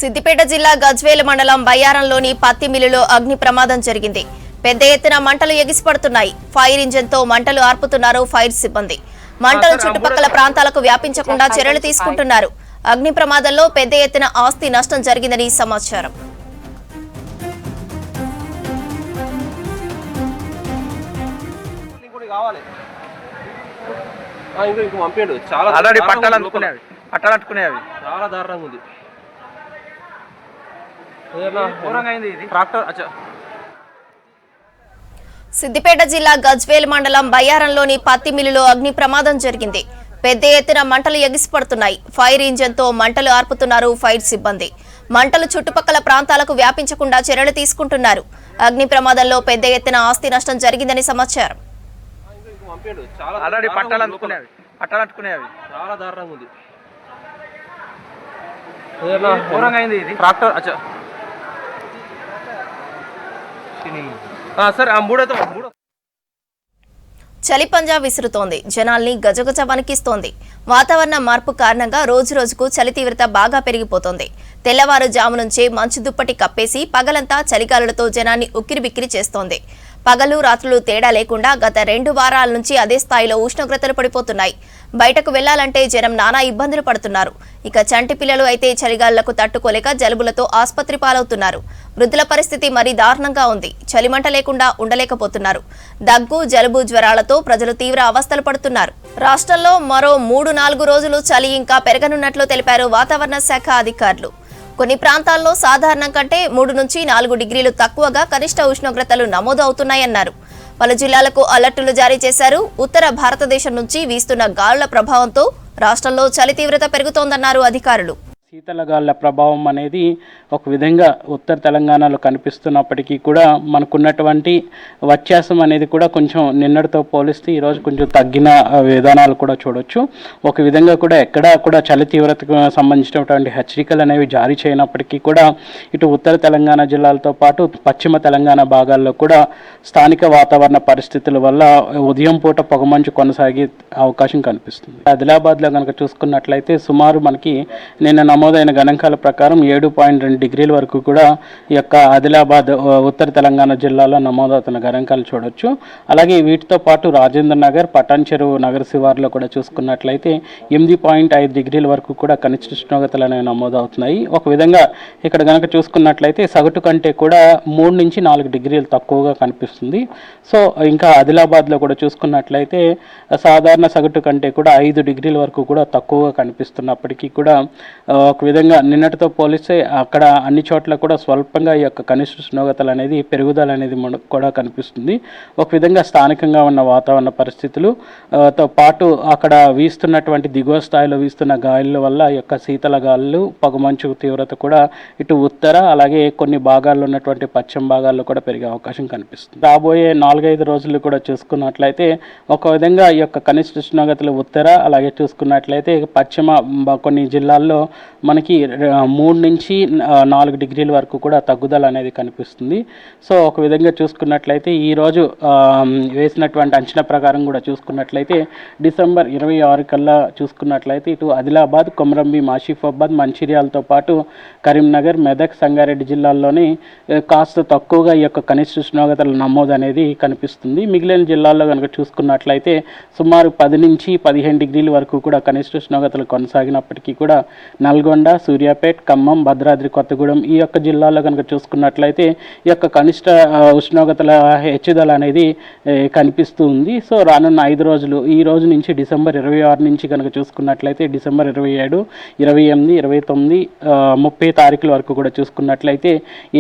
సిద్దిపేట జిల్లా గజ్వేల్ మండలం బయ్యారంలోని పత్తి మిల్లులో అగ్ని ప్రమాదం జరిగింది. పెద్ద ఎత్తున మంటలు ఎగిసిపడుతున్నాయి. ఫైర్ ఇంజిన్ తో మంటలు ఆర్పుతున్నారు ఫైర్ సిబ్బంది. మంటలు చుట్టుపక్కల ప్రాంతాలకు వ్యాపించకుండా చర్యలు తీసుకుంటున్నారు. అగ్ని ప్రమాదంలో పెద్ద ఎత్తున ఆస్తి నష్టం జరిగిందని సమాచారం. చాలా దారుణంగా ఉంది. సిద్దిపేట జిల్లా గజ్వేల్ మండలం బయ్యారంలోని పత్తి మిల్లులో అగ్ని ప్రమాదం జరిగింది. పెద్ద ఎత్తున మంటలు ఎగిసిపడుతున్నాయి. ఫైర్ ఇంజిన్ తో మంటలు ఆర్పుతున్నారు ఫైర్ సిబ్బంది. మంటలు చుట్టుపక్కల ప్రాంతాలకు వ్యాపించకుండా చర్యలు తీసుకుంటున్నారు. అగ్ని ప్రమాదంలో పెద్ద ఎత్తున ఆస్తి నష్టం జరిగిందని సమాచారం. చాలా దారుణంగా ఉంది. చలి పంజా విసురుతోంది. జనాల్ని గజగజ వణికిస్తోంది. వాతావరణ మార్పు కారణంగా రోజు రోజుకు చలి తీవ్రత బాగా పెరిగిపోతోంది. తెల్లవారుజాము నుంచే మంచు దుప్పటి కప్పేసి పగలంతా చలిగాలులతో జనాన్ని ఉక్కిరిబిక్కిరి చేస్తోంది. పగలు రాత్రులు తేడా లేకుండా గత 2 వారాల నుంచి అదే స్థాయిలో ఉష్ణోగ్రతలు పడిపోతున్నాయి. బయటకు వెళ్లాలంటే జనం నానా ఇబ్బందులు పడుతున్నారు. ఇక చంటి పిల్లలు అయితే చలిగాలులకు తట్టుకోలేక జలుబులతో ఆసుపత్రి పాలవుతున్నారు. వృద్ధుల పరిస్థితి మరీ దారుణంగా ఉంది. చలిమంట లేకుండా ఉండలేకపోతున్నారు. దగ్గు, జలుబు, జ్వరాలతో ప్రజలు తీవ్ర అవస్థలు పడుతున్నారు. రాష్ట్రంలో మరో 3-4 రోజులు చలి ఇంకా పెరగనున్నట్లు తెలిపారు వాతావరణ శాఖ అధికారులు. కొన్ని ప్రాంతాల్లో సాధారణం కంటే 3 నుంచి 4 డిగ్రీలు తక్కువగా కనిష్ట ఉష్ణోగ్రతలు నమోదు అవుతున్నాయన్నారు. పలు జిల్లాలకు అలర్టులు జారీ చేశారు. ఉత్తర భారతదేశం నుంచి వీస్తున్న గాలుల ప్రభావంతో రాష్ట్రంలో చలి తీవ్రత పెరుగుతోందన్నారు అధికారులు. శీతల గాలుల ప్రభావం అనేది ఒక విధంగా ఉత్తర తెలంగాణలో కనిపిస్తున్నప్పటికీ కూడా మనకున్నటువంటి వ్యత్యాసం అనేది కూడా కొంచెం నిన్నటితో పోలిస్తే ఈరోజు కొంచెం తగ్గిన విధానాలు కూడా చూడొచ్చు. ఒక విధంగా కూడా ఎక్కడా కూడా చలి తీవ్రతకు సంబంధించినటువంటి హెచ్చరికలు అనేవి జారీ చేయనప్పటికీ కూడా ఇటు ఉత్తర తెలంగాణ జిల్లాలతో పాటు పశ్చిమ తెలంగాణ భాగాల్లో కూడా స్థానిక వాతావరణ పరిస్థితుల వల్ల ఉదయం పూట పొగమంచు కొనసాగే అవకాశం కనిపిస్తుంది. ఆదిలాబాద్లో కనుక చూసుకున్నట్లయితే సుమారు మనకి నిన్న నమోదైన గణాంకాల ప్రకారం 7.2 డిగ్రీల వరకు కూడా ఈ యొక్క ఆదిలాబాద్ ఉత్తర తెలంగాణ జిల్లాలో నమోదవుతున్న గణాంకాలు చూడొచ్చు. అలాగే వీటితో పాటు రాజేంద్ర నగర్, పటాన్ చెరువు నగర శివారులో కూడా చూసుకున్నట్లయితే 8.5 డిగ్రీల వరకు కూడా కనిష్ట ఉష్ణోగ్రతలు అనేవి నమోదవుతున్నాయి. ఒక విధంగా ఇక్కడ కనుక చూసుకున్నట్లయితే సగటు కంటే కూడా 3 నుంచి 4 డిగ్రీలు తక్కువగా కనిపిస్తుంది. సో ఇంకా ఆదిలాబాద్లో కూడా చూసుకున్నట్లయితే సాధారణ సగటు కంటే కూడా 5 డిగ్రీల వరకు కూడా తక్కువగా కనిపిస్తున్నప్పటికీ కూడా ఒక విధంగా నిన్నటితో పోలిస్తే అక్కడ అన్ని చోట్ల కూడా స్వల్పంగా ఈ యొక్క కనిష్ట ఉష్ణోగ్రతలు అనేది పెరుగుదల అనేది కూడా కనిపిస్తుంది. ఒక విధంగా స్థానికంగా ఉన్న వాతావరణ పరిస్థితులు తో పాటు అక్కడ వీస్తున్నటువంటి దిగువ స్థాయిలో వీస్తున్న గాలుల వల్ల ఈ యొక్క శీతల గాలులు, పొగమంచు తీవ్రత కూడా ఇటు ఉత్తర అలాగే కొన్ని భాగాల్లో ఉన్నటువంటి పశ్చిమ భాగాల్లో కూడా పెరిగే అవకాశం కనిపిస్తుంది. రాబోయే 4-5 రోజులు కూడా చూసుకున్నట్లయితే ఒక విధంగా ఈ యొక్క కనిష్ట ఉష్ణోగ్రతలు ఉత్తర అలాగే చూసుకున్నట్లయితే పశ్చిమ కొన్ని జిల్లాల్లో మనకి 3 నుంచి 4 డిగ్రీల వరకు కూడా తగ్గుదల అనేది కనిపిస్తుంది. సో ఒక విధంగా చూసుకున్నట్లయితే ఈరోజు వేసినటువంటి అంచనా ప్రకారం కూడా చూసుకున్నట్లయితే డిసెంబర్ 26 కల్లా చూసుకున్నట్లయితే ఇటు ఆదిలాబాద్, కొమరంభీం, ఆసిఫాబాద్, మంచిర్యాలతో పాటు కరీంనగర్, మెదక్, సంగారెడ్డి జిల్లాల్లోని కాస్త తక్కువగా ఈ యొక్క కనిష్ట ఉష్ణోగ్రతల నమోదు అనేది కనిపిస్తుంది. మిగిలిన జిల్లాల్లో కనుక చూసుకున్నట్లయితే సుమారు 10 నుంచి 15 డిగ్రీల వరకు కూడా కనిష్ట ఉష్ణోగ్రతలు కొనసాగినప్పటికీ కూడా నల్గొండ, సూర్యాపేట్, ఖమ్మం, భద్రాద్రి కొత్తగూడెం ఈ యొక్క జిల్లాలో కనుక చూసుకున్నట్లయితే ఈ యొక్క కనిష్ట ఉష్ణోగ్రతల హెచ్చుదల అనేది కనిపిస్తూ ఉంది. సో రానున్న 5 రోజులు ఈ రోజు నుంచి డిసెంబర్ 26 నుంచి కనుక చూసుకున్నట్లయితే డిసెంబర్ 27, 28, 29, 30 తారీఖుల వరకు కూడా చూసుకున్నట్లయితే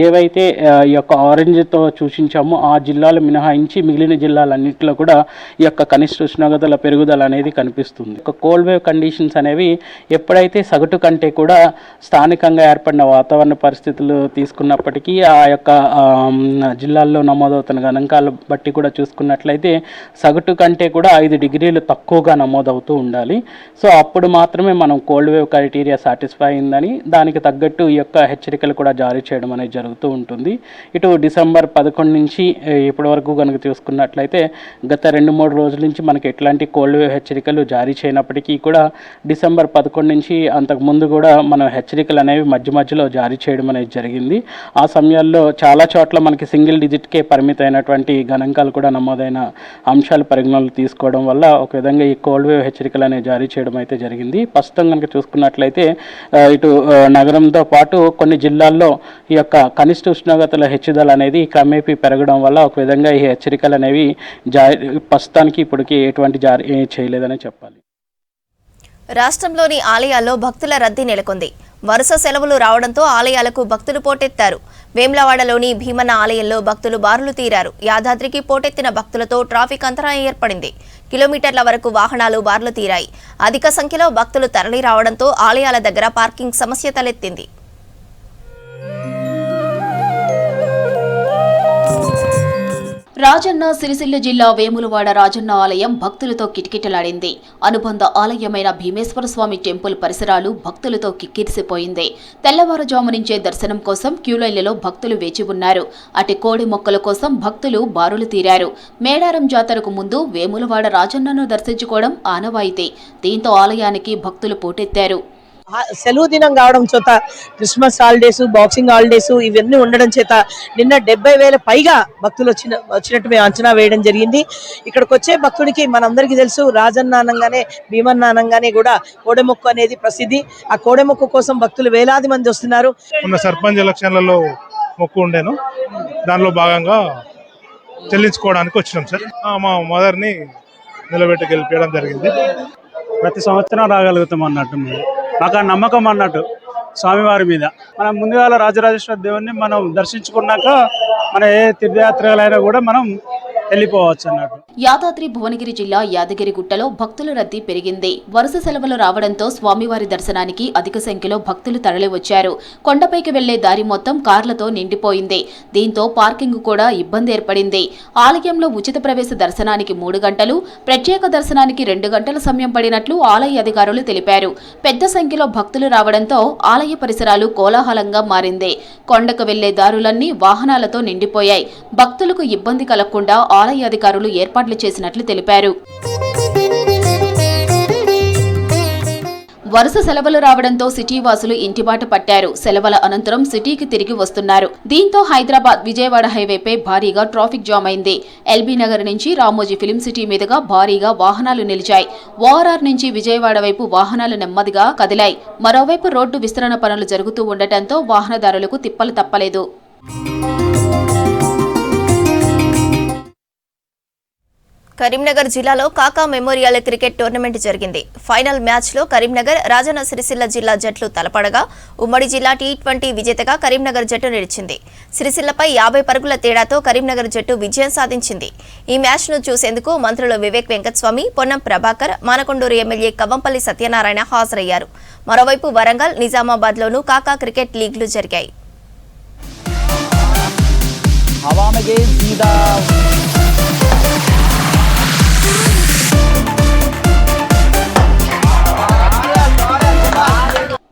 ఏవైతే ఈ యొక్క ఆరెంజ్తో సూచించామో ఆ జిల్లాలు మినహాయించి మిగిలిన జిల్లాలన్నింటిలో కూడా ఈ యొక్క కనిష్ట ఉష్ణోగ్రతల పెరుగుదల అనేది కనిపిస్తుంది. ఒక కోల్డ్ వేవ్ కండిషన్స్ అనేవి ఎప్పుడైతే సగటు కంటే కూడా స్థానికంగా ఏర్పడిన వాతావరణ పరిస్థితులు తీసుకున్నప్పటికీ ఆ యొక్క జిల్లాల్లో నమోదవుతున్న గణాంకాలు బట్టి కూడా చూసుకున్నట్లయితే సగటు కంటే కూడా 5 డిగ్రీలు తక్కువగా నమోదవుతూ ఉండాలి. సో అప్పుడు మాత్రమే మనం కోల్డ్ వేవ్ క్రైటీరియా సాటిస్ఫై అయిందని దానికి తగ్గట్టు ఈ యొక్క హెచ్చరికలు కూడా జారీ చేయడం అనేది జరుగుతూ ఉంటుంది. ఇటు డిసెంబర్ 11 నుంచి ఇప్పటి వరకు కనుక చూసుకున్నట్లయితే గత 2-3 రోజుల నుంచి మనకి ఎట్లాంటి కోల్డ్ వేవ్ హెచ్చరికలు జారీ చేయనప్పటికీ కూడా డిసెంబర్ 11 నుంచి అంతకు ముందు కూడా కూడా మనం హెచ్చరికలు అనేవి మధ్య మధ్యలో జారీ చేయడం అనేది జరిగింది. ఆ సమయాల్లో చాలా చోట్ల మనకి సింగిల్ డిజిట్కే పరిమితమైనటువంటి గణాంకాలు కూడా నమోదైన అంశాలు పరిగణనలు తీసుకోవడం వల్ల ఒక విధంగా ఈ కోల్డ్ వేవ్ హెచ్చరికలు అనేవి జారీ చేయడం అయితే జరిగింది. ప్రస్తుతం కనుక చూసుకున్నట్లయితే ఇటు నగరంతో పాటు కొన్ని జిల్లాల్లో ఈ యొక్క కనిష్ట ఉష్ణోగ్రతల హెచ్చుదల అనేది క్రమేపీ పెరగడం వల్ల ఒక విధంగా ఈ హెచ్చరికలు అనేవి ప్రస్తుతానికి ఇప్పటికీ ఎటువంటి జారీ చేయలేదని చెప్పాలి. రాష్ట్రంలోని ఆలయాల్లో భక్తుల రద్దీ నెలకొంది. వరుస సెలవులు రావడంతో ఆలయాలకు భక్తులు పోటెత్తారు. వేములవాడలోని భీమన్న ఆలయంలో భక్తులు బారులు తీరారు. యాదాద్రికి పోటెత్తిన భక్తులతో ట్రాఫిక్ అంతరాయం ఏర్పడింది. కిలోమీటర్ల వరకు వాహనాలు బారులు తీరాయి. అధిక సంఖ్యలో భక్తులు తరలి రావడంతో ఆలయాల దగ్గర పార్కింగ్ సమస్య తలెత్తింది. రాజన్న సిరిసిల్ల జిల్లా వేములవాడ రాజన్న ఆలయం భక్తులతో కిటకిటలాడింది. అనుబంధ ఆలయమైన భీమేశ్వర స్వామి టెంపుల్ పరిసరాలు భక్తులతో కిక్కిరిసిపోయింది. తెల్లవారుజాము నుంచే దర్శనం కోసం క్యూలైన్లలో భక్తులు వేచి ఉన్నారు. అటు కోడి మొక్కల కోసం భక్తులు బారులు తీరారు. మేడారం జాతరకు ముందు వేములవాడ రాజన్నను దర్శించుకోవడం ఆనవాయితీ. దీంతో ఆలయానికి భక్తులు పోటెత్తారు. సెలవు దినం కావడం చేత క్రిస్మస్ హాలిడేస్, బాక్సింగ్ హాలిడేస్ ఇవన్నీ ఉండడం చేత నిన్న 70,000 పైగా భక్తులు వచ్చినట్టు మేము అంచనా వేయడం జరిగింది. ఇక్కడికి వచ్చే భక్తుడికి మనందరికీ తెలుసు, రాజన్న అనగానే భీమన్న అనగానే కూడా కోడెమొక్కు అనేది ప్రసిద్ధి. ఆ కోడెమొక్కు కోసం భక్తులు వేలాది మంది వస్తున్నారు. ఉన్న సర్పంచ్ ఎలక్షన్లలో మొక్కు ఉండేను, దానిలో భాగంగా చెల్లించుకోవడానికి వచ్చినాం సార్. మా మదర్ని నిలబెట్టి గెలిపించడం జరిగింది. ప్రతి సంవత్సరం రాగలుగుతాం అన్నట్టు మాకు ఆ నమ్మకం అన్నట్టు స్వామివారి మీద. మనం ముందుగా రాజరాజేశ్వర దేవుని మనం దర్శించుకున్నాక మన ఏ తీర్థయాత్రలైనా కూడా మనం వెళ్ళిపోవచ్చు అన్నట్టు. యాదాద్రి భువనగిరి జిల్లా యాదగిరిగుట్టలో భక్తుల రద్దీ పెరిగింది. వరుస సెలవులు రావడంతో స్వామివారి దర్శనానికి అధిక సంఖ్యలో భక్తులు తరలివచ్చారు. కొండపైకి వెళ్లే దారి మొత్తం కార్లతో నిండిపోయింది. దీంతో పార్కింగ్ కూడా ఇబ్బంది ఏర్పడింది. ఆలయంలో ఉచిత ప్రవేశ దర్శనానికి 3 గంటలు, ప్రత్యేక దర్శనానికి 2 గంటల సమయం పడినట్లు ఆలయ అధికారులు తెలిపారు. పెద్ద సంఖ్యలో భక్తులు రావడంతో ఆలయ పరిసరాలు కోలాహలంగా మారింది. కొండకు వెళ్లే దారులన్నీ వాహనాలతో నిండిపోయాయి. భక్తులకు ఇబ్బంది కలగకుండా ఆలయ అధికారులు ఏర్పాట్లు చేసినట్లు తెలిపారు. వరుస సెలవులు రావడంతో సిటీ వాసులు ఇంటిబాట పట్టారు. సెలవుల అనంతరం సిటీకి తిరిగి వస్తున్నారు. దీంతో హైదరాబాద్ విజయవాడ హైవేపై భారీగా ట్రాఫిక్ జామ్ అయింది. ఎల్బీ నగర్ నుంచి రామోజీ ఫిలిం సిటీ మీదుగా భారీగా వాహనాలు నిలిచాయి. ఓఆర్ఆర్ నుంచి విజయవాడ వైపు వాహనాలు నెమ్మదిగా కదిలాయి. మరోవైపు రోడ్డు విస్తరణ పనులు జరుగుతూ ఉండటంతో వాహనదారులకు తిప్పలు తప్పలేదు. కరీంనగర్ జిల్లాలో కాకా మెమోరియల్ క్రికెట్ టోర్నమెంట్ జరిగింది. ఫైనల్ మ్యాచ్లో కరీంనగర్, రాజన్న సిరిసిల్ల జిల్లా జట్లు తలపడగా ఉమ్మడి జిల్లా టీ20 విజేతగా కరీంనగర్ జట్టు నిలిచింది. సిరిసిల్లపై 50 పరుగుల తేడాతో కరీంనగర్ జట్టు విజయం సాధించింది. ఈ మ్యాచ్ను చూసేందుకు మంత్రులు వివేక్ వెంకటస్వామి, పొన్నం ప్రభాకర్, మానకొండూరు ఎమ్మెల్యే కవ్వంపల్లి సత్యనారాయణ హాజరయ్యారు. మరోవైపు వరంగల్, నిజామాబాద్లోనూ కాకా క్రికెట్ లీగ్లు జరిగాయి.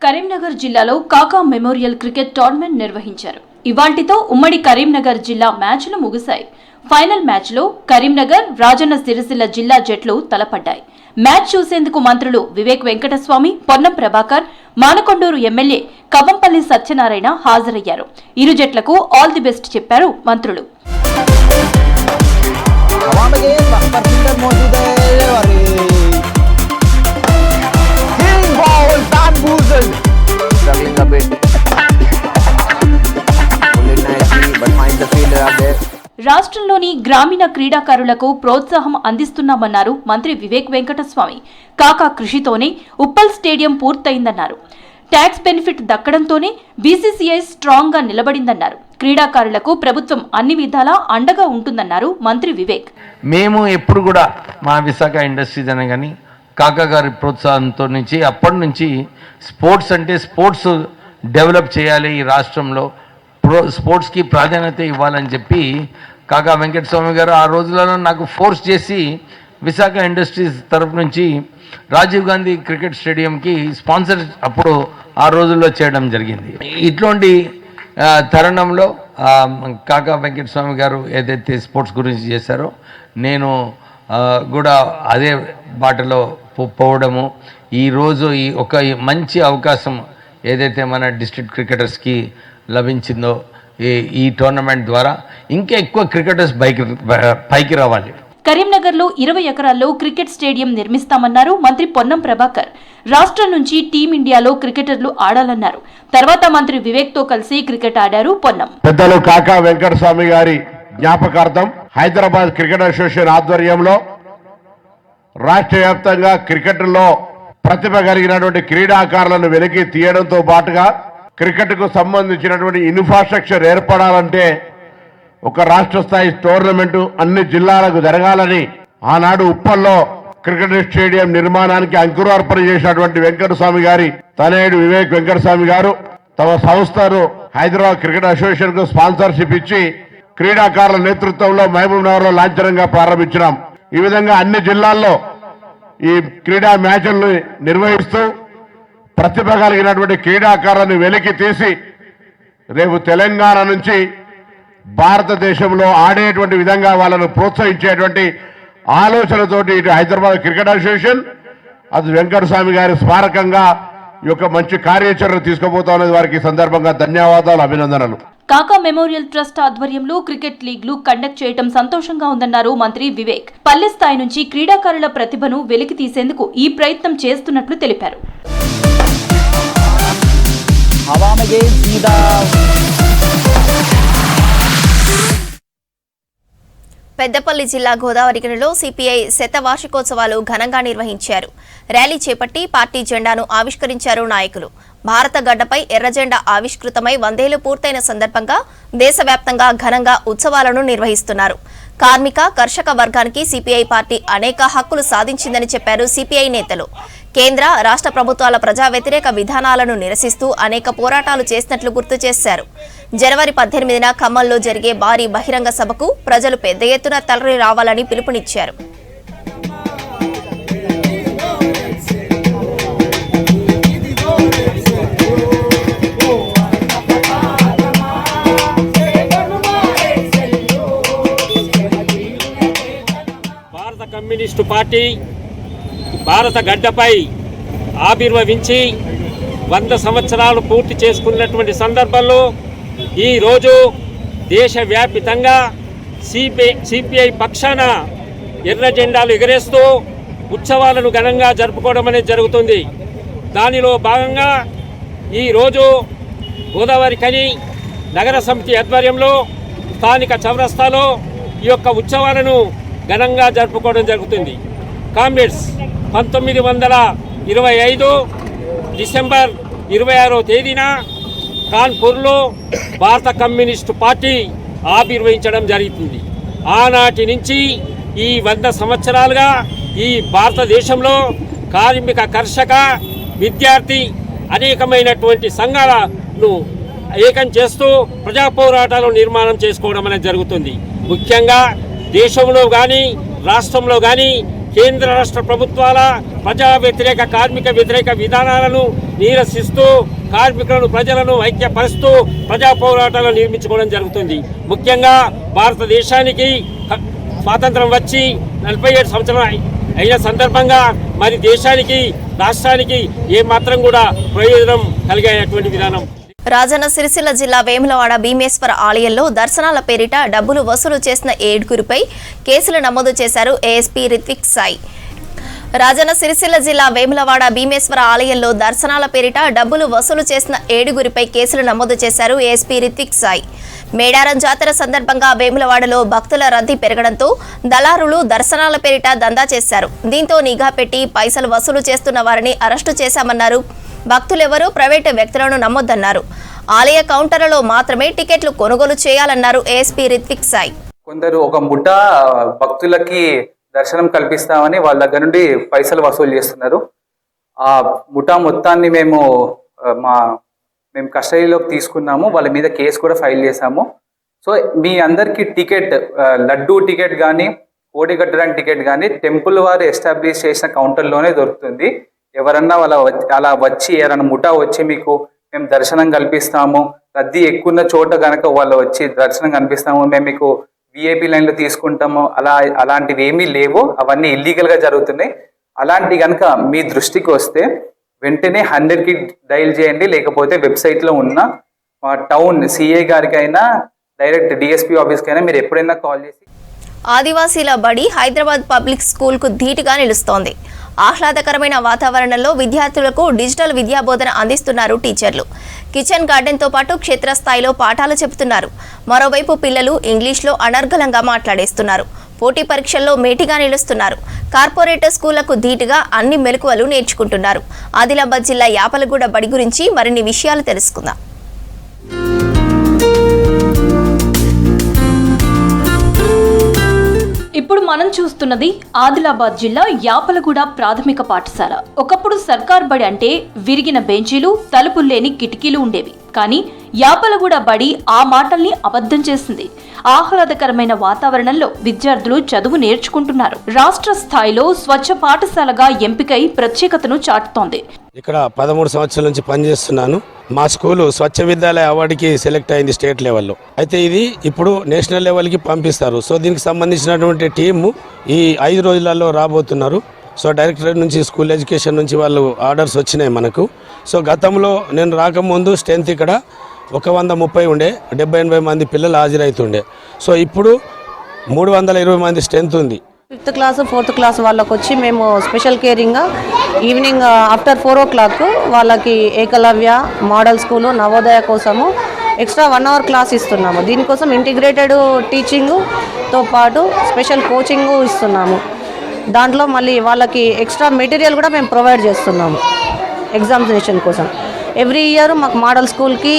కరీంనగర్ జిల్లాలో కాకా మెమోరియల్ క్రికెట్ టోర్నమెంట్ నిర్వహించారు. ఇవాల్టితో ఉమ్మడి కరీంనగర్ జిల్లా మ్యాచ్లు ముగిశాయి. ఫైనల్ మ్యాచ్లో కరీంనగర్, రాజన్న సిరిసిల్ల జిల్లా జట్లు తలపడ్డాయి. మ్యాచ్ చూసేందుకు మంత్రులు వివేక్ వెంకటస్వామి, పొన్నం ప్రభాకర్, మానకొండూరు ఎమ్మెల్యే కవ్వంపల్లి సత్యనారాయణ హాజరయ్యారు. ఇరు జట్లకు ఆల్ ది బెస్ట్ చెప్పారు మంత్రులు. రాష్ట్రంలోని గ్రామీణ క్రీడాకారులకు ప్రోత్సాహం అందిస్తున్నామన్నారు మంత్రి వివేక్ వెంకటస్వామి. కాకా కృషితోనే ఉప్పల్ స్టేడియం పూర్తయిందన్నారు. ట్యాక్స్ బెనిఫిట్ దక్కడంతోనే బీసీసీఐ స్ట్రాంగ్ గా నిలబడిందన్నారు. క్రీడాకారులకు ప్రభుత్వం అన్ని విధాలా అండగా ఉంటుందన్నారు మంత్రి వివేక్. మేము ఎప్పుడు కూడా మా విశాఖ ఇండస్ట్రీస్ అనే కానీ కాకా గారి ప్రోత్సాహంతో నుంచి అప్పటి నుంచి స్పోర్ట్స్ అంటే స్పోర్ట్స్ డెవలప్ చేయాలి, ఈ రాష్ట్రంలో స్పోర్ట్స్కి ప్రాధాన్యత ఇవ్వాలని చెప్పి కాకా వెంకటస్వామి గారు ఆ రోజులలో నాకు ఫోర్స్ చేసి విశాఖ ఇండస్ట్రీస్ తరఫు నుంచి రాజీవ్ గాంధీ క్రికెట్ స్టేడియంకి స్పాన్సర్ అప్పుడు ఆ రోజుల్లో చేయడం జరిగింది. ఇట్లాంటి తరుణంలో కాకా వెంకటస్వామి గారు ఏదైతే స్పోర్ట్స్ గురించి చేశారో నేను కూడా అదే బాటలో పోవడము, ఈరోజు ఈ ఒక మంచి అవకాశం ఏదైతే మన డిస్ట్రిక్ట్ క్రికెటర్స్కి లభించిందో ఈ టోర్నమెంట్ ద్వారా ఇంకా ఎక్కువ క్రికెటర్స్ పైకి రావాలి. కరీంనగర్లో 20 ఎకరాల్లో క్రికెట్ స్టేడియం నిర్మిస్తామన్నారు మంత్రి పొన్నం ప్రభాకర్. రాష్ట్రం నుంచి టీమిండియాలో క్రికెటర్లు ఆడాలన్నారు. తర్వాత మంత్రి వివేక్తో కలిసి క్రికెట్ ఆడారు పొన్నం. పెద్దలు కాకా వెంకటస్వామి గారి జ్ఞాపకార్థం హైదరాబాద్ క్రికెట్ అసోసియేషన్ ఆధ్వర్యంలో రాష్ట్ర వ్యాప్తంగా క్రికెట్లో ప్రతిభ కలిగినటువంటి క్రీడాకారులను వెలికి తీయడంతో పాటుగా క్రికెట్కు సంబంధించినటువంటి ఇన్ఫ్రాస్ట్రక్చర్ ఏర్పడాలంటే ఒక రాష్ట్ర స్థాయి టోర్నమెంటు అన్ని జిల్లాలకు జరగాలని ఆనాడు ఉప్పల్లో క్రికెట్ స్టేడియం నిర్మాణానికి అంకురార్పణ చేసినటువంటి వెంకటస్వామి గారి తనయుడు వివేక్ వెంకటస్వామి గారు తమ సంస్థను హైదరాబాద్ క్రికెట్ అసోసియేషన్ కు స్పాన్సర్షిప్ ఇచ్చి క్రీడాకారుల నేతృత్వంలో మహబూబ్ నగర్ లో లాంఛనంగా ప్రారంభించినాం. ఈ విధంగా అన్ని జిల్లాల్లో ఈ క్రీడా మ్యాచ్లను నిర్వహిస్తూ ప్రతిభ కలిగినటువంటి క్రీడాకారులను వెలికి తీసి రేపు తెలంగాణ నుంచి భారతదేశంలో ఆడేటువంటి విధంగా వాళ్ళను ప్రోత్సహించేటువంటి ఆలోచనతోటి ఇటు హైదరాబాద్ క్రికెట్ అసోసియేషన్ అది వెంకటస్వామి గారి స్మారకంగా ఈ యొక్క మంచి కార్యాచరణ తీసుకుపోతా ఉన్నది. వారికి సందర్భంగా ధన్యవాదాలు, అభినందనలు. కాకా మెమోరియల్ ట్రస్ట్ ఆధ్వర్యంలో క్రికెట్ లీగ్లు కండక్ట్ చేయడం సంతోషంగా ఉందన్నారు మంత్రి వివేక్. పల్లె స్థాయి నుంచి క్రీడాకారుల ప్రతిభను వెలికి తీసేందుకు ఈ ప్రయత్నం చేస్తున్నట్లు తెలిపారు. పెద్దపల్లి జిల్లా గోదావరిఖనిలో సిపిఐ శతవార్షికోత్సవాలు ఘనంగా నిర్వహించారు. ర్యాలీ చేపట్టి పార్టీ జెండాను ఆవిష్కరించారు నాయకులు. భారత గడ్డపై ఎర్ర జెండా ఆవిష్కృతమై 100 ఏళ్లు పూర్తయిన సందర్భంగా దేశవ్యాప్తంగా ఘనంగా ఉత్సవాలను నిర్వహిస్తున్నారు. కార్మిక కర్షక వర్గానికి సిపిఐ పార్టీ అనేక హక్కులు సాధించిందని చెప్పారు సిపిఐ నేతలు. కేంద్ర రాష్ట్ర ప్రభుత్వాల ప్రజా వ్యతిరేక విధానాలను నిరసిస్తూ అనేక పోరాటాలు చేసినట్లు గుర్తు చేశారు. జనవరి 18న ఖమ్మంలో జరిగే భారీ బహిరంగ సభకు ప్రజలు పెద్ద ఎత్తున తరలి రావాలని పిలుపునిచ్చారు. భారత కమ్యూనిస్టు పార్టీ భారత గడ్డపై ఆవిర్భవించి 100 సంవత్సరాలు పూర్తి చేసుకున్నటువంటి సందర్భంలో ఈరోజు దేశవ్యాప్తంగా సిపిఐ పక్షాన ఎర్ర జెండాలు ఎగరేస్తూ ఉత్సవాలను ఘనంగా జరుపుకోవడం అనేది జరుగుతుంది. దానిలో భాగంగా ఈరోజు గోదావరిఖని నగర సమితి ఆధ్వర్యంలో స్థానిక చౌరస్తాలో ఈ యొక్క ఉత్సవాలను ఘనంగా జరుపుకోవడం జరుగుతుంది. కామ్రేడ్స్ 1925 డిసెంబర్ 26వ తేదీన కాన్పూర్లో భారత కమ్యూనిస్టు పార్టీ ఆవిర్భవించడం జరుగుతుంది. ఆనాటి నుంచి ఈ 100 సంవత్సరాలుగా ఈ భారతదేశంలో కార్మిక కర్షక విద్యార్థి అనేకమైనటువంటి సంఘాలను ఏకం చేస్తూ ప్రజా పోరాటాలు నిర్మాణం చేసుకోవడం అనేది జరుగుతుంది. ముఖ్యంగా దేశంలో కానీ రాష్ట్రంలో కానీ కేంద్ర రాష్ట్ర ప్రభుత్వాల ప్రజా వ్యతిరేక కార్మిక వ్యతిరేక విధానాలను నిరసిస్తూ కార్మికులను ప్రజలను ఐక్యపరుస్తూ ప్రజా పోరాటాలను నిర్మించుకోవడం జరుగుతుంది. ముఖ్యంగా భారతదేశానికి స్వాతంత్రం వచ్చి 47 సంవత్సరాలు అయిన సందర్భంగా మరి దేశానికి రాష్ట్రానికి ఏమాత్రం కూడా ప్రయోజనం కలిగేటువంటి విధానం. రాజన్న సిరిసిల్ల జిల్లా వేములవాడ భీమేశ్వర ఆలయంలో దర్శనాల పేరిట డబ్బులు వసూలు చేసిన 7గురిపై కేసులు నమోదు చేశారు ఏఎస్పీ రిత్విక్ సాయి. రాజన్న సిరిసిల్ల జిల్లా వేములవాడ భీమేశ్వర ఆలయంలో దర్శనాల పేరిట డబ్బులు వసూలు చేసిన 7గురిపై కేసులు నమోదు చేశారు ఏఎస్పీ రిత్విక్ సాయి. మేడారం జాతర సందర్భంగా వేములవాడలో భక్తుల రద్దీ పెరగడంతో దళారులు దర్శనాల పేరిట దందా చేశారు. దీంతో నిఘా పెట్టి పైసలు వసూలు చేస్తున్న వారిని అరెస్టు చేశామన్నారు. భక్తులెవరూ ప్రైవేటు వ్యక్తులను నమ్మొద్దన్నారు. ఆలయ కౌంటర్లలో మాత్రమే టికెట్లు కొనుగోలు చేయాలన్నారు ఏఎస్పీ రిత్విక్ సాయి. కొందరు ఒక ముఠ భక్తులకి దర్శనం కల్పిస్తామని వాళ్ళ దగ్గర నుండి పైసలు వసూలు చేస్తున్నారు. ఆ ముఠా మొత్తాన్ని మేము కస్టడీలోకి తీసుకున్నాము. వాళ్ళ మీద కేసు కూడా ఫైల్ చేశాము. సో మీ అందరికీ టికెట్, లడ్డూ టికెట్ కానీ కోడి కట్టడానికి టికెట్ కానీ టెంపుల్ వారు ఎస్టాబ్లిష్ చేసిన కౌంటర్లోనే దొరుకుతుంది. ఎవరన్నా అలా వచ్చి ఎవరన్నా ముఠా వచ్చి మీకు మేము దర్శనం కల్పిస్తాము, రద్దీ ఎక్కువ చోట కనుక వాళ్ళు వచ్చి దర్శనం కల్పిస్తాము, మేము మీకు విఐపి లైన్లో తీసుకుంటాము, అలాంటివి ఏమీ లేవు. అవన్నీ ఇల్లీగల్గా జరుగుతున్నాయి. అలాంటి కనుక మీ దృష్టికి వస్తే వెంటనే 100కి డైల్ చేయండి. లేకపోతే వెబ్సైట్లో ఉన్న టౌన్ సిఏ గారికి అయినా డైరెక్ట్ డిఎస్పీ ఆఫీస్కి అయినా మీరు ఎప్పుడైనా కాల్ చేసి. ఆదివాసీల బడి హైదరాబాద్ పబ్లిక్ స్కూల్కు ధీటుగా నిలుస్తోంది. ఆహ్లాదకరమైన వాతావరణంలో విద్యార్థులకు డిజిటల్ విద్యాబోధన అందిస్తున్నారు టీచర్లు. కిచెన్ గార్డెన్తో పాటు క్షేత్రస్థాయిలో పాఠాలు చెబుతున్నారు. మరోవైపు పిల్లలు ఇంగ్లీష్లో అనర్గళంగా మాట్లాడేస్తున్నారు. పోటీ పరీక్షల్లో మేటిగా నిలుస్తున్నారు. కార్పొరేట్ స్కూళ్లకు ధీటుగా అన్ని మెలకువలు నేర్చుకుంటున్నారు. ఆదిలాబాద్ జిల్లా యాపలగూడ బడి గురించి మరిన్ని విషయాలు తెలుసుకుందాం. ఇప్పుడు మనం చూస్తున్నది ఆదిలాబాద్ జిల్లా యాపలగూడ ప్రాథమిక పాఠశాల. ఒకప్పుడు సర్కార్ బడి అంటే విరిగిన బెంచీలు, తలుపులు లేని కిటికీలు ఉండేవి. కానీ యాపలగూడ బడి ఆ మాటల్ని అబద్ధం చేసింది. ఆహ్లాదకరమైన వాతావరణంలో విద్యార్థులు చదువు నేర్చుకుంటున్నారు. రాష్ట్ర స్థాయిలో స్వచ్ఛ పాఠశాలగా ఎంపికై ప్రత్యేకతను చాటుతోంది. ఇక్కడ 13 సంవత్సరాల నుంచి పనిచేస్తున్నాను. మా స్కూలు స్వచ్ఛ విద్యాలయ అవార్డుకి సెలెక్ట్ అయింది స్టేట్ లెవెల్లో. అయితే ఇది ఇప్పుడు నేషనల్ లెవెల్కి పంపిస్తారు. సో దీనికి సంబంధించినటువంటి టీము ఈ 5 రోజులలో రాబోతున్నారు. సో డైరెక్టరేట్ నుంచి స్కూల్ ఎడ్యుకేషన్ నుంచి వాళ్ళు ఆర్డర్స్ వచ్చినాయి మనకు. సో గతంలో నేను రాకముందు స్ట్రెంత్ ఇక్కడ 130 ఉండే, 70-80 మంది పిల్లలు హాజరవుతుండే. సో ఇప్పుడు 320 మంది స్ట్రెంత్ ఉంది. 5th క్లాస్ 4th క్లాస్ వాళ్ళకి వచ్చి మేము స్పెషల్ కేరింగ్గా ఈవినింగ్ ఆఫ్టర్ 4 o'clock వాళ్ళకి ఏకలవ్య మోడల్ స్కూలు నవోదయ కోసము ఎక్స్ట్రా 1 hour క్లాస్ ఇస్తున్నాము. దీనికోసం ఇంటిగ్రేటెడ్ టీచింగ్తో పాటు స్పెషల్ కోచింగ్ ఇస్తున్నాము. దాంట్లో మళ్ళీ వాళ్ళకి ఎక్స్ట్రా మెటీరియల్ కూడా మేము ప్రొవైడ్ చేస్తున్నాము ఎగ్జామినేషన్ కోసం. ఎవ్రీ ఇయర్ మాకు మోడల్ స్కూల్కి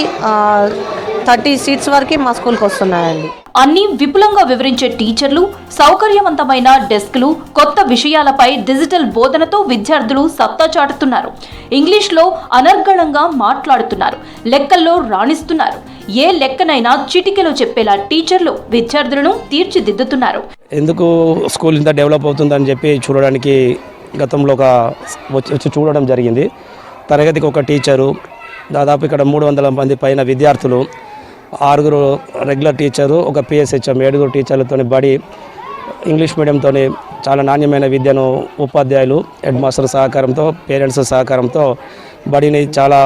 30 seats వరకు మా స్కూల్కి వస్తున్నాయండి. అన్ని విపులంగా వివరించే టీచర్లు, సౌకర్యవంతమైన డెస్క్లు, కొత్త విషయాలపై డిజిటల్ బోధనతో విద్యార్థులు సత్తా చాటుతున్నారు. ఇంగ్లీష్లో అనర్గళంగా మాట్లాడుతున్నారు. లెక్కల్లో రాణిస్తున్నారు. ఏ లెక్కనైనా చిటికెలో చెప్పేలా టీచర్లు విద్యార్థులను తీర్చిదిద్దుతున్నారు. ఎందుకు స్కూల్ ఇంత డెవలప్ అవుతుందని చెప్పి చూడడానికి గతంలో వచ్చి చూడడం జరిగింది. తరగతికి ఒక టీచరు, దాదాపు ఇక్కడ 300 మంది పైన విద్యార్థులు, 6 రెగ్యులర్ టీచరు, ఒక PSHM 7 టీచర్లతో బడి ఇంగ్లీష్ మీడియంతో చాలా నాణ్యమైన విద్యను ఉపాధ్యాయులు, హెడ్ మాస్టర్ సహకారంతో, పేరెంట్స్ సహకారంతో బడిని చాలా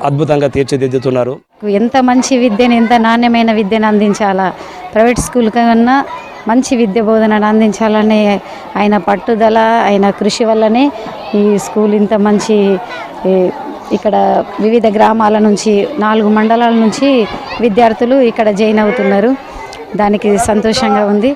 అద్భుతంగా తీర్చిదిద్దుతున్నారు. ఎంత మంచి విద్యను, ఎంత నాణ్యమైన విద్యను అందించాలా, ప్రైవేట్ స్కూల్ కన్నా మంచి విద్య బోధనను అందించాలనే ఆయన పట్టుదల, ఆయన కృషి వల్లనే ఈ స్కూల్ ఇంత మంచి, ఇక్కడ వివిధ గ్రామాల నుంచి 4 మండలాల నుంచి విద్యార్థులు ఇక్కడ జాయిన్ అవుతున్నారు. దానికి సంతోషంగా ఉంది.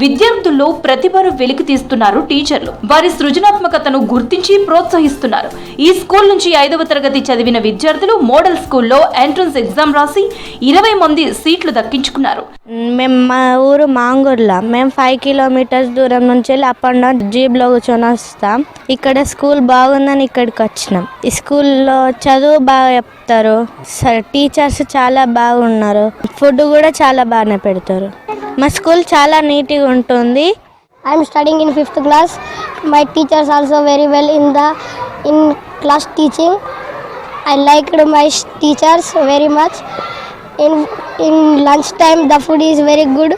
విద్యార్థుల్లో ప్రతిభను వెలికి తీస్తున్నారు టీచర్లు. వారి సృజనాత్మకతను గుర్తించి ప్రోత్సహిస్తున్నారు. ఈ స్కూల్ నుంచి 5వ తరగతి చదివిన విద్యార్థులు మోడల్ స్కూల్లో ఎంట్రన్స్ ఎగ్జామ్ రాసి 20 మంది సీట్లు దక్కించుకున్నారు. మేము మా ఊరు మాంగూర్లో, మేము 5 kilometers దూరం నుంచి వెళ్ళి అప్ అండ్ డౌన్ జీప్లో కూర్చొని వస్తాం. ఇక్కడ స్కూల్ బాగుందని ఇక్కడికి వచ్చినాం. ఈ స్కూల్లో చదువు బాగా చెప్తారు, టీచర్స్ చాలా బాగున్నారు, ఫుడ్ కూడా చాలా బాగానే పెడతారు. మా స్కూల్ చాలా నీట్గా ఉంటుంది. I'm studying in 5th class. My teachers also very well in class teaching. I liked my teachers very much. In lunch time the food is very good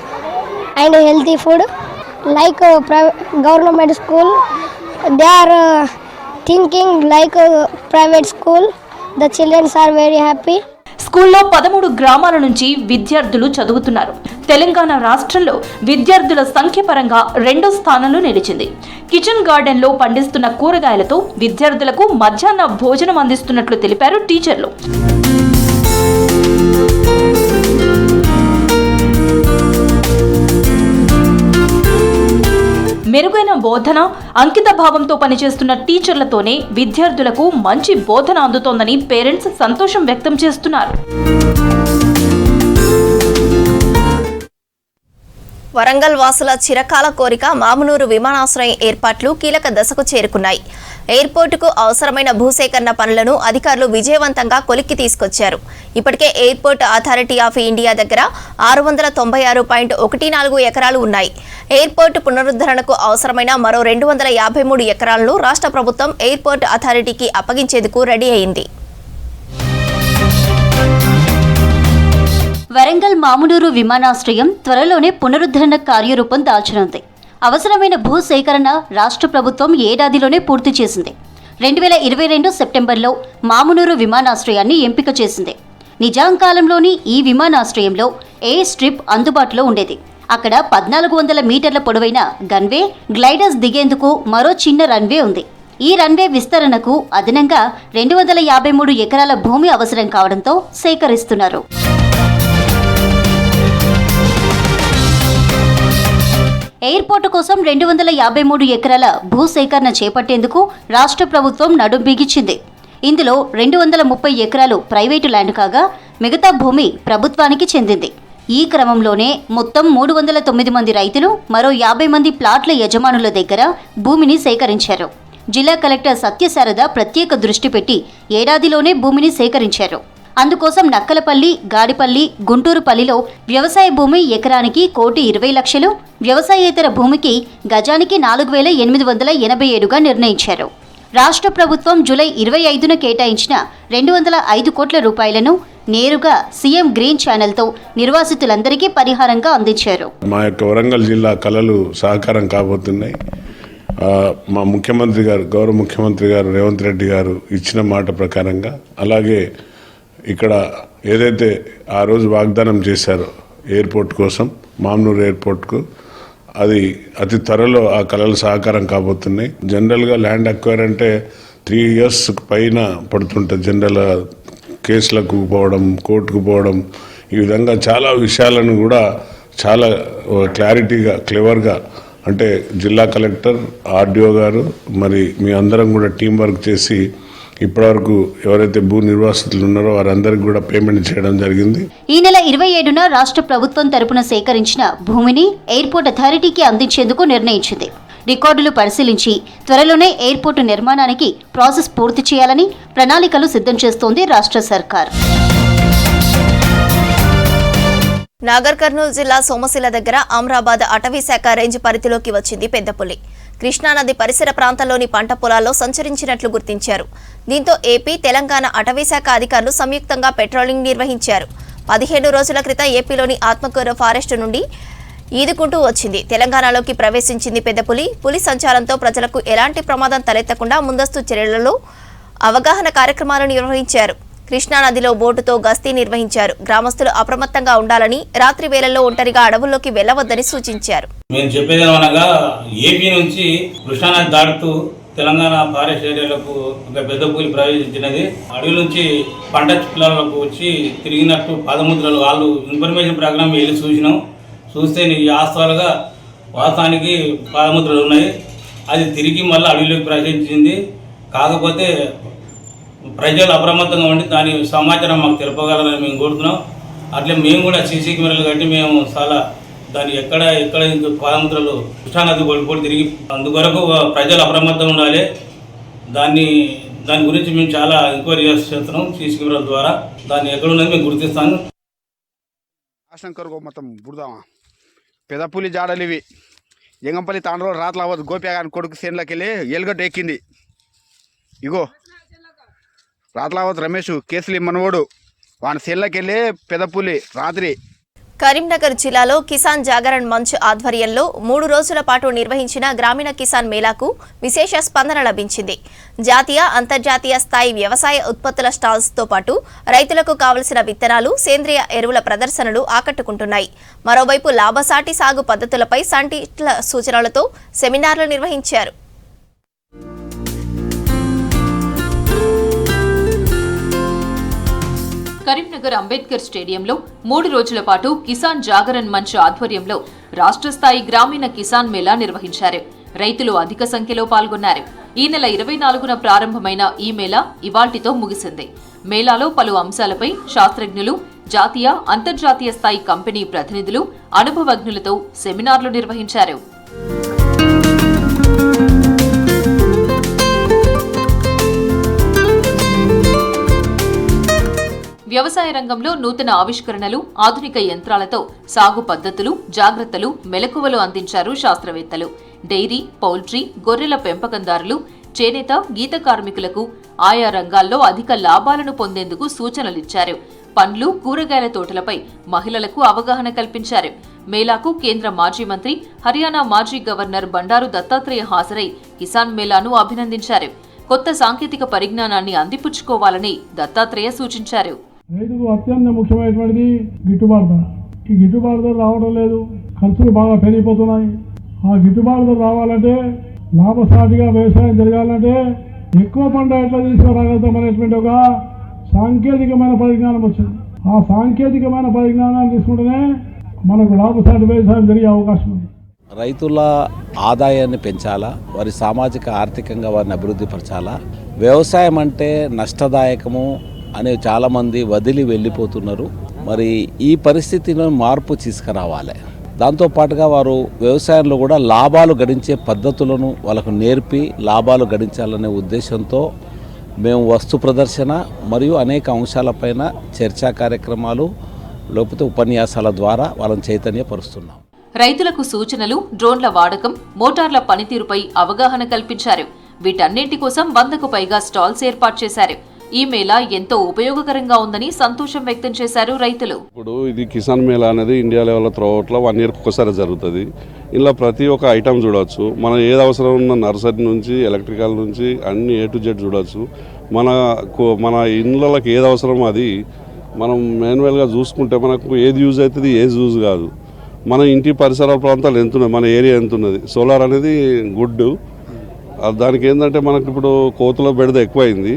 and healthy food. Like government school, they are thinking like private school. The children are very happy. స్కూల్లో 13 గ్రామాల నుంచి విద్యార్థులు చదువుతున్నారు. తెలంగాణ రాష్ట్రంలో విద్యార్థుల సంఖ్య పరంగా 2వ స్థానంలో నిలిచింది. కిచెన్ గార్డెన్లో పండిస్తున్న కూరగాయలతో విద్యార్థులకు మధ్యాహ్న భోజనం అందిస్తున్నట్లు తెలిపారు టీచర్లు. మెరుగైన బోధన, అంకిత భావంతో పనిచేస్తున్న టీచర్లతోనే విద్యార్థులకు మంచి బోధన అందుతోందని పేరెంట్స్ సంతోషం వ్యక్తం చేస్తున్నారు. వరంగల్ వాసుల చిరకాల కోరిక మామునూరు విమానాశ్రయం ఏర్పాట్లు కీలక దశకు చేరుకున్నాయి. ఎయిర్పోర్టుకు అవసరమైన భూసేకరణ పనులను అధికారులు విజయవంతంగా కొలిక్కి తీసుకొచ్చారు. ఇప్పటికే ఎయిర్పోర్ట్ అథారిటీ ఆఫ్ ఇండియా దగ్గర 696.14 ఎకరాలు ఉన్నాయి. ఎయిర్పోర్ట్ పునరుద్ధరణకు అవసరమైన మరో 253 ఎకరాలను రాష్ట్ర ప్రభుత్వం ఎయిర్పోర్ట్ అథారిటీకి అప్పగించేందుకు రెడీ అయింది. వరంగల్ మామునూరు విమానాశ్రయం త్వరలోనే పునరుద్ధరణ కార్యరూపం దాల్చనుంది. అవసరమైన భూ సేకరణ రాష్ట్ర ప్రభుత్వం ఏడాదిలోనే పూర్తి చేసింది. 2022 సెప్టెంబర్లో మామునూరు విమానాశ్రయాన్ని ఎంపిక చేసింది. నిజాం కాలంలోని ఈ విమానాశ్రయంలో ఎయిర్ స్ట్రిప్ అందుబాటులో ఉండేది. అక్కడ 1400 మీటర్ల పొడవైన గన్వే, గ్లైడర్స్ దిగేందుకు మరో చిన్న రన్వే ఉంది. ఈ రన్వే విస్తరణకు అదనంగా 253 ఎకరాల భూమి అవసరం కావడంతో సేకరిస్తున్నారు. ఎయిర్పోర్టు కోసం 253 ఎకరాల భూసేకరణ చేపట్టేందుకు రాష్ట్ర ప్రభుత్వం నడుం బిగించింది. ఇందులో 230 ఎకరాలు ప్రైవేటు ల్యాండ్ కాగా మిగతా భూమి ప్రభుత్వానికి చెందింది. ఈ క్రమంలోనే మొత్తం 309 మంది రైతులు, మరో 50 మంది ప్లాట్ల యజమానుల దగ్గర భూమిని సేకరించారు. జిల్లా కలెక్టర్ సత్యశారద ప్రత్యేక దృష్టి పెట్టి ఏడాదిలోనే భూమిని సేకరించారు. అందుకోసం నక్కలపల్లి, గాడిపల్లి, గుంటూరుపల్లిలో వ్యవసాయ భూమి ఎకరానికి 1,20,00,000, వ్యవసాయేతర భూమికి గజానికి 4,887గా నిర్ణయించారు. రాష్ట్ర ప్రభుత్వం జూలై 25న కేటాయించిన 205 కోట్ల రూపాయలను నేరుగా సీఎం గ్రీన్ ఛానల్తో నిర్వాసితులందరికీ పరిహారంగా అందించారు. మా యొక్క వరంగల్ జిల్లా కళలు సాకారం కాబోతున్నాయి. మా ముఖ్యమంత్రి గారు, గౌరవ ముఖ్యమంత్రి గారు రేవంత్ రెడ్డి గారు ఇచ్చిన మాట ప్రకారంగా, అలాగే ఇక్కడ ఏదైతే ఆ రోజు వాగ్దానం చేశారో ఎయిర్పోర్ట్ కోసం, మామ్నూర్ ఎయిర్పోర్ట్కు, అది అతి త్వరలో ఆ కళలు సాకారం కాబోతున్నాయి. జనరల్గా ల్యాండ్ అక్వైర్ అంటే 3 years పైన పడుతుంటుంది. జనరల్ కేసులకు పోవడం, కోర్టుకు పోవడం, ఈ విధంగా చాలా విషయాలను కూడా చాలా క్లారిటీగా, క్లెవర్గా, అంటే జిల్లా కలెక్టర్, ఆర్డీఓ గారు, మరి మీ అందరం కూడా టీం వర్క్ చేసి ఇప్పటివరకు ఎవరైతే భూ నిర్వాసితులు ఉన్నారో వారందరికీ కూడా పేమెంట్ చేయడం జరిగింది. ఈ నెల 27న రాష్ట్ర ప్రభుత్వం తరపున సేకరించిన భూమిని ఎయిర్పోర్ట్ అథారిటీకి అందించేందుకు నిర్ణయించింది. రికార్డులు పరిశీలించి త్వరలోనే ఎయిర్పోర్టు నిర్మాణానికి ప్రాసెస్ పూర్తి చేయాలని ప్రణాళికలు సిద్ధం చేస్తోంది రాష్ట్ర సర్కార్. నాగర్ కర్నూలు జిల్లా సోమశిల దగ్గర అమరాబాద్ అటవీ శాఖ రేంజ్ పరిధిలోకి వచ్చింది పెద్దపులి. కృష్ణానది పరిసర ప్రాంతాల్లోని పంట పొలాల్లో సంచరించినట్లు గుర్తించారు. దీంతో ఏపీ, తెలంగాణ అటవీ శాఖ అధికారులు సంయుక్తంగా పెట్రోలింగ్ నిర్వహించారు. 15 రోజుల క్రితం ఏపీలోని ఆత్మకూరు ఫారెస్టు నుండి ఈదుకుంటూ వచ్చింది. తెలంగాణలోకి ప్రవేశించింది పెద్దపులి. పులి సంచారంతో ప్రజలకు ఎలాంటి ప్రమాదం తలెత్తకుండా ముందస్తు చర్యలలో అవగాహన కార్యక్రమాలు నిర్వహించారు. కృష్ణానదిలో బోటుతో గస్తీ నిర్వహించారు. గ్రామస్తులు అప్రమత్తంగా ఉండాలని, రాత్రి వేళల్లో ఒంటరిగా అడవుల్లోకి వెళ్లవద్దని సూచించారు. మేము చెప్పేది అనగా ఏపీ నుంచి కృష్ణానది దాటుతూ తెలంగాణ ఫారెస్ట్ ఏరియాలకు ఒక పెద్ద పులి ప్రవేశించినది. అడవి నుంచి పంట పొలాలకు వచ్చి తిరిగినట్టు పాదముద్రలు వాళ్ళు ఇన్ఫర్మేషన్ ప్రకారం వెళ్ళి చూస్తే వాస్తవానికి పాదముద్రలు ఉన్నాయి. అది తిరిగి మళ్ళీ అడవిలోకి ప్రవేశించింది. కాకపోతే ప్రజలు అప్రమత్తంగా ఉండి దాని సమాచారం మాకు తెలుపగలరని మేము కోరుతున్నాం. అట్లే మేము కూడా సీసీ కెమెరాలు కట్టి మేము చాలా దాన్ని ఎక్కడ పాదముద్రలు కృష్ణానది పొడి తిరిగి, అందుకొరకు ప్రజలు అప్రమత్తంగా ఉండాలి. దాని గురించి మేము చాలా ఎంక్వైరీ చేస్తున్నాం సీసీ కెమెరాల ద్వారా. దాన్ని ఎక్కడున్నది మేము గుర్తిస్తాను. మొత్తం బుడదామా పెదపులి జాడలు ఇవి. ఎంగంపల్లి తాండలో రాత్రవద్దు గోప్యాగాని కొడుకు సేన్లోకి వెళ్ళి ఎలుగడ్డ ఎక్కింది. ఇగో రాత్రవత్ రమేష్ కేసులు మనవోడు వాని సేన్లోకి వెళ్ళి పెదపులి రాత్రి. కరీంనగర్ జిల్లాలో కిసాన్ జాగరణ్ మంచ్ ఆధ్వర్యంలో 3 రోజుల పాటు నిర్వహించిన గ్రామీణ కిసాన్ మేళాకు విశేష స్పందన లభించింది. జాతీయ, అంతర్జాతీయ స్థాయి వ్యవసాయ ఉత్పత్తుల స్టాల్స్తో పాటు రైతులకు కావలసిన విత్తనాలు, సేంద్రియ ఎరువుల ప్రదర్శనలు ఆకట్టుకుంటున్నాయి. మరోవైపు లాభసాటి సాగు పద్ధతులపై సైంటిస్టుల సూచనలతో సెమినార్లు నిర్వహించారు. కరీంనగర్ అంబేద్కర్ స్టేడియంలో 3 రోజుల పాటు కిసాన్ జాగరణ్ మంచ్ ఆధ్వర్యంలో రాష్ట్ర స్థాయి గ్రామీణ కిసాన్ మేళా నిర్వహించారు. రైతులు అధిక సంఖ్యలో పాల్గొన్నారు. ఈ నెల 24న ప్రారంభమైన ఈ మేళా ఇవాల్టితో ముగిసింది. మేళాలో పలు అంశాలపై శాస్త్రజ్ఞులు, జాతీయ, అంతర్జాతీయ స్థాయి కంపెనీ ప్రతినిధులు, అనుభవజ్ఞులతో సెమినార్లు నిర్వహించారు. వ్యవసాయ రంగంలో నూతన ఆవిష్కరణలు, ఆధునిక యంత్రాలతో సాగు పద్ధతులు, జాగ్రత్తలు, మెలకువలు అందించారు శాస్త్రవేత్తలు. డైరీ, పౌల్ట్రీ, గొర్రెల పెంపకందారులు, చేనేత, గీత కార్మికులకు ఆయా రంగాల్లో అధిక లాభాలను పొందేందుకు సూచనలిచ్చారు. పండ్లు, కూరగాయల తోటలపై మహిళలకు అవగాహన కల్పించారు. మేళాకు కేంద్ర మాజీ మంత్రి, హర్యానా మాజీ గవర్నర్ బండారు దత్తాత్రేయ హాజరై కిసాన్ మేళాను అభినందించారు. కొత్త సాంకేతిక పరిజ్ఞానాన్ని అందిపుచ్చుకోవాలని దత్తాత్రేయ సూచించారు. రైతుకు అత్యంత ముఖ్యమైనటువంటిది గిట్టుబాటు ధర. ఈ గిట్టుబాటు ధర రావడం లేదు, ఖర్చులు బాగా పెరిగిపోతున్నాయి. ఆ గిట్టుబాటు ధర రావాలంటే, లాభసాటిగా వ్యవసాయం జరగాలంటే ఎక్కువ పంట ఎట్లా తీసుకురాగలుగుతాం అనేటువంటి ఒక సాంకేతికమైన పరిజ్ఞానం వచ్చింది. ఆ సాంకేతికమైన పరిజ్ఞానాన్ని తీసుకుంటేనే మనకు లాభసాటి వ్యవసాయం జరిగే అవకాశం ఉంది. రైతుల ఆదాయాన్ని పెంచాలా, వారి సామాజిక ఆర్థికంగా వారిని అభివృద్ధి పరచాలా. వ్యవసాయం అంటే నష్టదాయకము అనే చాలామంది వదిలి వెళ్ళిపోతున్నారు. మరి ఈ పరిస్థితిలో మార్పు తీసుకురావాలి. దాంతోపాటుగా వారు వ్యవసాయంలో కూడా లాభాలు గడించే పద్ధతులను వాళ్ళకు నేర్పి లాభాలు గడించాలనే ఉద్దేశంతో మేము వస్తు ప్రదర్శన మరియు అనేక అంశాలపైన చర్చా కార్యక్రమాలు లేకపోతే ఉపన్యాసాల ద్వారా వాళ్ళని చైతన్యపరుస్తున్నాం. రైతులకు సూచనలు, డ్రోన్ల వాడకం, మోటార్ల పనితీరుపై అవగాహన కల్పించారు. వీటన్నింటి కోసం 100కు పైగా స్టాల్స్ ఏర్పాటు చేశారు. ఈ మేళా ఎంతో ఉపయోగకరంగా ఉందని సంతోషం వ్యక్తం చేశారు రైతులు. ఇప్పుడు ఇది కిసాన్ మేళా అనేది ఇండియా లెవెల్లో త్రోఅవుట్లో 1 ఇయర్కి ఒకసారి జరుగుతుంది. ఇలా ప్రతి ఒక్క ఐటమ్ చూడవచ్చు. మనం ఏది అవసరం ఉన్న నర్సరీ నుంచి ఎలక్ట్రికల్ నుంచి అన్ని A to Z చూడవచ్చు. మన ఇళ్ళకి ఏది అవసరమో అది మనం మాన్యువల్గా చూసుకుంటే మనకు ఏది యూజ్ అవుతుంది, ఏది యూజ్ కాదు. మన ఇంటి పరిసర ప్రాంతాలు ఎంత ఉన్నది, మన ఏరియా ఎంత ఉన్నది. సోలార్ అనేది గుడ్. దానికి ఏంటంటే మనకు ఇప్పుడు కోతుల బెడద ఎక్కువైంది.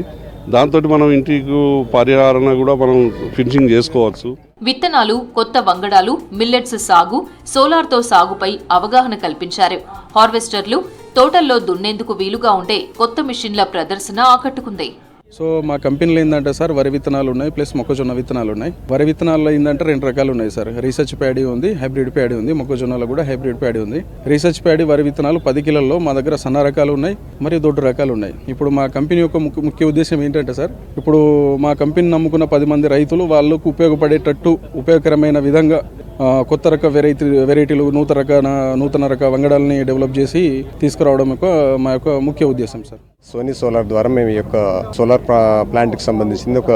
దాంతో మనం ఇంటికి పర్యావరణ కూడా మనం ఫినిషింగ్ చేసుకోవచ్చు. విత్తనాలు, కొత్త వంగడాలు, మిల్లెట్స్ సాగు, సోలార్తో సాగుపై అవగాహన కల్పించారు. హార్వెస్టర్లు, తోటల్లో దున్నేందుకు వీలుగా ఉండే కొత్త మిషన్ల ప్రదర్శన ఆకట్టుకుంది. సో మా కంపెనీలో ఏంటంటే సార్ వరి విత్తనాలు ఉన్నాయి, ప్లస్ మొక్కజొన్న విత్తనాలు ఉన్నాయి. వరి విత్తనాల్లో ఏంటంటే 2 రకాలు ఉన్నాయి సార్. రీసెర్చ్ ప్యాడీ ఉంది, హైబ్రిడ్ ప్యాడీ ఉంది. మొక్కజొన్నలో కూడా హైబ్రిడ్ ప్యాడీ ఉంది. రీసెర్చ్ ప్యాడీ వరి విత్తనాలు 10 కిలోల్లో మా దగ్గర సన్న రకాలు ఉన్నాయి, మరియు దొడ్డు రకాలు ఉన్నాయి. ఇప్పుడు మా కంపెనీ యొక్క ముఖ్య ఉద్దేశం ఏంటంటే సార్, ఇప్పుడు మా కంపెనీ నమ్ముకున్న 10 మంది రైతులు వాళ్ళకు ఉపయోగపడేటట్టు ఉపయోగకరమైన విధంగా కొత్త రక వెరైటీలు, నూతన రక వంగడాలని డెవలప్ చేసి తీసుకురావడం మా యొక్క ముఖ్య ఉద్దేశం సార్. సోనీ సోలార్ ద్వారా మేము ఈ యొక్క సోలార్ ప్లాంట్కి సంబంధించింది ఒక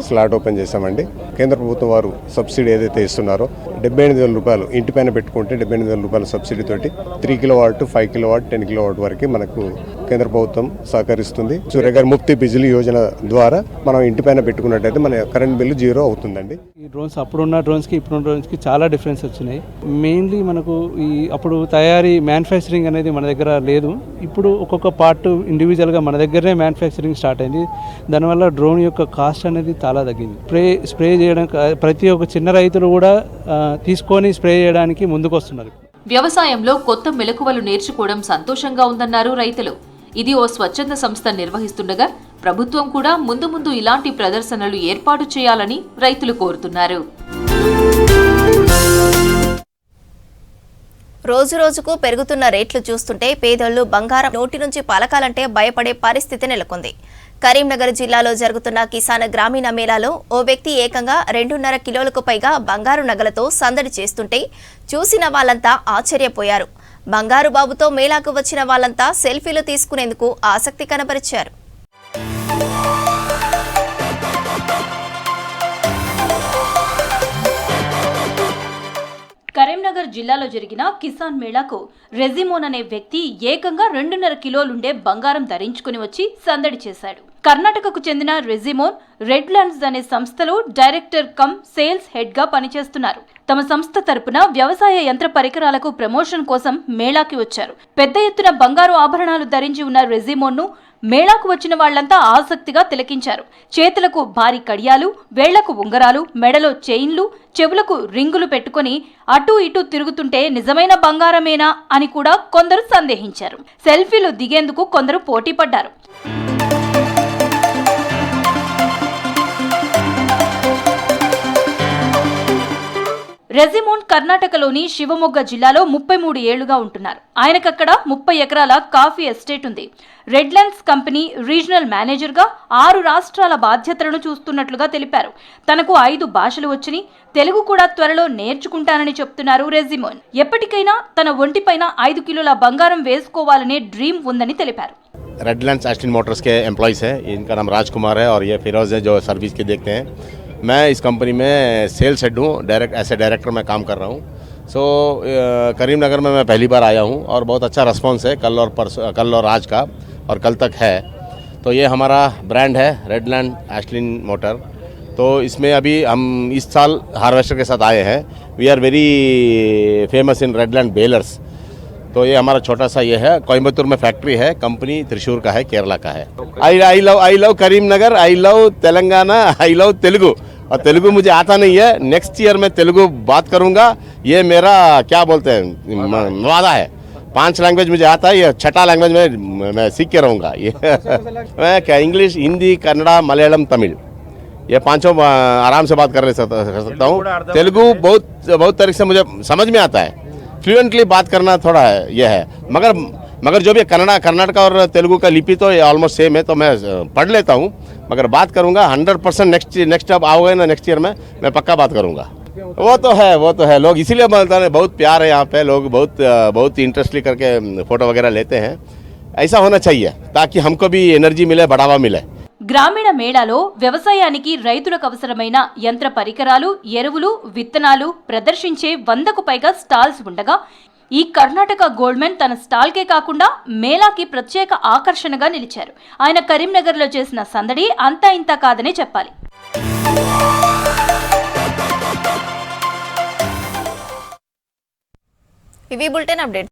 స్లాట్ ఓపెన్ చేశామండి. కేంద్ర ప్రభుత్వం వారు సబ్సిడీ ఏదైతే ఇస్తున్నారో 78,000 రూపాయలు ఇంటిపైన పెట్టుకుంటే 78,000 రూపాయల సబ్సిడీ తోటి 3 కిలోవాట్, 5 కిలోవాట్, 10 కిలోవాట్ వరకు మనకు కేంద్ర ప్రభుత్వం సహకరిస్తుంది. సూర్యగారి ముఫ్తీ బిజిలీ యోజన ద్వారా మనం ఇంటిపైన పెట్టుకున్నట్టయితే మన కరెంట్ బిల్లు 0 అవుతుందండి. ఈ డ్రోన్స్ అప్పుడున్న డ్రోన్స్కి ఇప్పుడున్న డ్రోన్స్కి చాలా డిఫరెన్స్ వచ్చినాయి. మెయిన్లీ మనకు అప్పుడు తయారీ మ్యానుఫ్యాక్చరింగ్ అనేది మన దగ్గర లేదు. ఇప్పుడు ఒక్కొక్క పార్ట్ ఇండివిజువల్గా మన దగ్గరనే మ్యానుఫ్యాక్చరింగ్ స్టార్ట్ అయింది. దానివల్ల డ్రోన్ యొక్క కాస్ట్ అనేది చాలా తగ్గింది. స్ప్రే చేయడం ప్రతి ఒక్క చిన్న రైతులు కూడా తీసుకొని స్ప్రే చేయడానికి ముందుకు వస్తున్నారు. వ్యవసాయంలో కొత్త మెలకువలు నేర్చుకోవడం సంతోషంగా ఉందన్నారు రైతులు. ఇది ఓ స్వచ్ఛంద సంస్థ నిర్వహిస్తుండగా ప్రభుత్వం కూడా ముందు ఇలాంటి ప్రదర్శనలు ఏర్పాటు చేయాలని రైతులు కోరుతున్నారు. రోజు రోజుకు పెరుగుతున్న రేట్లు చూస్తుంటే పేదోళ్లు బంగారం నోటి నుంచి పలకాలంటే భయపడే పరిస్థితి నెలకొంది. కరీంనగర్ జిల్లాలో జరుగుతున్న కిసాన్ గ్రామీణ మేళాలో ఓ వ్యక్తి ఏకంగా 2.5 కిలోలకు పైగా బంగారు నగలతో సందడి చేస్తుంటే చూసిన వాళ్ళంతా ఆశ్చర్యపోయారు. బంగారు బాబుతో మేళాకు వచ్చిన వాళ్ళంతా సెల్ఫీలు తీసుకునేందుకు ఆసక్తి కనబరిచారు. కరీంనగర్ జిల్లాలో జరిగిన కిసాన్ మేళాకు రెజిమోన్ అనే వ్యక్తి ఏకంగా 2.5 కిలోలుండే బంగారం ధరించుకుని వచ్చి సందడి చేశాడు. కర్ణాటకకు చెందిన రెజిమోన్ రెడ్ ల్యాండ్స్ అనే సంస్థలో డైరెక్టర్ కమ్ సేల్స్ హెడ్ గా పనిచేస్తున్నారు. తమ సంస్థ తరపున వ్యవసాయ యంత్ర పరికరాలకు ప్రమోషన్ కోసం మేళాకి వచ్చారు. పెద్ద ఎత్తున బంగారు ఆభరణాలు ధరించి ఉన్న రెజిమోన్ ను మేళాకు వచ్చిన వాళ్లంతా ఆసక్తిగా తిలకించారు. చేతులకు భారీ కడియాలు, వేళ్లకు ఉంగరాలు, మెడలో చైన్లు, చెవులకు రింగులు పెట్టుకుని అటూ ఇటూ తిరుగుతుంటే నిజమైన బంగారమేనా అని కూడా కొందరు సందేహించారు. సెల్ఫీలు దిగేందుకు కొందరు పోటీ పడ్డారు. రెజిమోన్ కర్ణాటకలోని శివమొగ్గ జిల్లాలో 33 ఏళ్లుగా ఉంటున్నారు. ఆయనకక్కడ 30 ఎకరాల కాఫీ ఎస్టేట్ ఉంది. రెడ్ ల్యాండ్స్ కంపెనీ రీజనల్ మేనేజర్గా 6 రాష్ట్రాల బాధ్యతలను చూస్తున్నట్లుగా తెలిపారు. తనకు 5 భాషలు వచ్చని, తెలుగు కూడా త్వరలో నేర్చుకుంటానని చెప్తున్నారు రెజిమోన్. ఎప్పటికైనా తన ఒంటిపైన 5 కిలోల బంగారం వేసుకోవాలనే డ్రీమ్ ఉందని తెలిపారు. रेड लैंड्स एस्टिन मोटर्स के एम्प्लॉयज़ है. इनका नाम राजकुमार है और ये फिरोज़ है जो सर्विस के देखते हैं. मैं इस कंपनी में सेल्स हेड हूँ, एज ए डायरेक्टर मैं काम कर रहा हूँ. करीमनगर में मैं पहली बार आया हूँ और बहुत अच्छा रिस्पॉन्स है कल और आज का और कल तक है. तो ये हमारा ब्रांड है रेडलैंड एशलिन मोटर। तो इसमें अभी हम इस साल हार्वेस्टर के साथ आए हैं। We are very famous in Redland Bellers. तो ये हमारा छोटा सा ये है, कोयम्बतूर में फैक्ट्री है, कंपनी त्रिशूर का है, केरला का है। I love Karimnagar, I love Telangana, I love Telugu. और तेलुगु मुझे आता नहीं है, नेक्स्ट ईयर मैं तेलुगु बात करूंगा, ये मेरा क्या बोलते हैं वादा है। 5 लैंग्वेज मुझे आता है, ये 6ठा लैंग्वेज में मैं सीख के रहूँगा। ये मैं क्या इंग्लिश, हिंदी, कन्नड़ा, मलयालम, तमिल, ये 5 आराम से बात कर सकता हूँ। तेलुगु बहुत तरीके से मुझे समझ में आता है, फ्लुएंटली बात करना थोड़ा है ये है, मगर जो भी कर्नाटका और तेलुगु का लिपि तो ऑलमोस्ट सेम है, तो मैं पढ़ लेता हूँ, मगर बात करूँगा 100% नेक्स्ट अब आओगे ना नेक्स्ट ईयर में मैं पक्का बात करूँगा। वो तो है लोग इसीलिए बोलते हैं, बहुत प्यार है यहाँ पे, लोग बहुत इंटरेस्ट लेकर के फोटो वगैरह लेते हैं। ऐसा होना चाहिए ताकि हमको भी एनर्जी मिले, बढ़ावा मिले। గ్రామీణ మేళాలో వ్యవసాయానికి రైతులకు అవసరమైన యంత్ర పరికరాలు, ఎరువులు, విత్తనాలు ప్రదర్శించే 100కు పైగా స్టాల్స్ ఉండగా ఈ కర్ణాటక గోల్డ్మెన్ తన స్టాల్కే కాకుండా మేళాకి ప్రత్యేక ఆకర్షణగా నిలిచారు. ఆయన కరీంనగర్లో చేసిన సందడి అంతా ఇంత కాదనే చెప్పాలి. ఇవి బులెటిన్ అప్డేట్.